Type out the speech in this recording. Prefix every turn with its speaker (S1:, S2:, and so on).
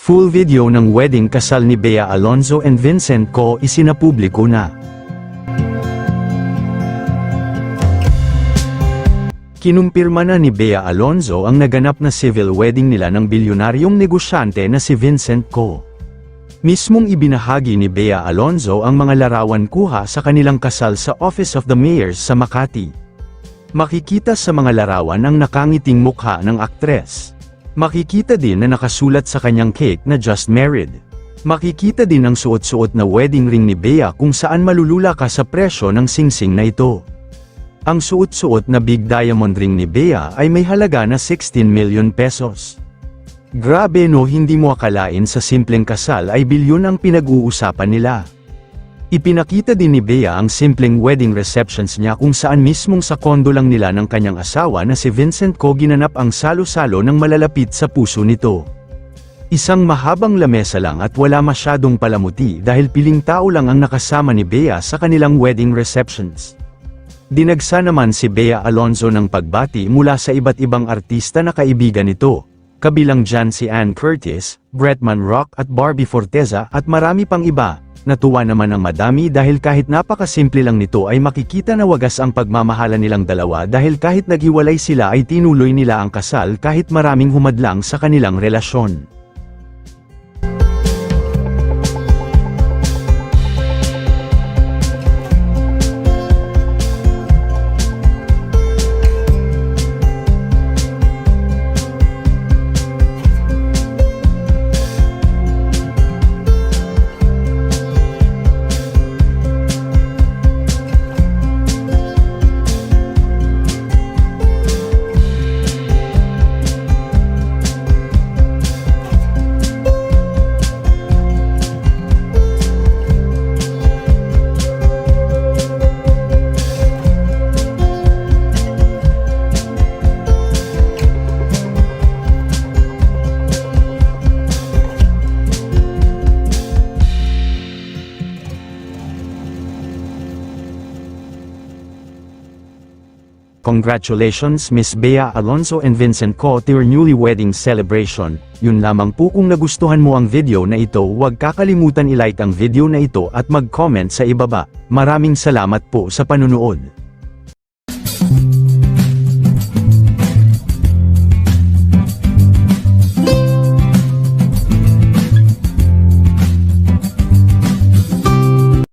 S1: Full video ng wedding kasal ni Bea Alonzo and Vincent Co isinapubliko na. Kinumpirma na ni Bea Alonzo ang naganap na civil wedding nila ng bilyonaryong negosyante na si Vincent Co. Mismong ibinahagi ni Bea Alonzo ang mga larawan kuha sa kanilang kasal sa Office of the Mayors sa Makati. Makikita sa mga larawan ang nakangiting mukha ng aktres. Makikita din na nakasulat sa kanyang cake na just married. Makikita din ang suot-suot na wedding ring ni Bea kung saan malulula ka sa presyo ng singsing na ito. Ang suot-suot na big diamond ring ni Bea ay may halaga na 16 million pesos. Grabe no, hindi mo akalain sa simpleng kasal ay bilyon ang pinag-uusapan nila. Ipinakita din ni Bea ang simpleng wedding receptions niya kung saan mismong sa kondo lang nila ng kanyang asawa na si Vincent Co ginanap ang salo-salo ng malalapit sa puso nito. Isang mahabang lamesa lang at wala masyadong palamuti dahil piling tao lang ang nakasama ni Bea sa kanilang wedding receptions. Dinagsa naman si Bea Alonzo ng pagbati mula sa iba't ibang artista na kaibigan nito. Kabilang dyan si Ann Curtis, Bretman Rock at Barbie Forteza at marami pang iba. Natuwa naman ang madami dahil kahit napakasimple lang nito ay makikita na wagas ang pagmamahalan nilang dalawa dahil kahit naghiwalay sila ay tinuloy nila ang kasal kahit maraming humadlang sa kanilang relasyon. Congratulations Miss Bea Alonzo and Vincent Co to your newly wedding celebration. Yun lamang po, kung nagustuhan mo ang video na ito, huwag kakalimutan i-like ang video na ito at mag-comment sa ibaba. Maraming salamat po sa panunood.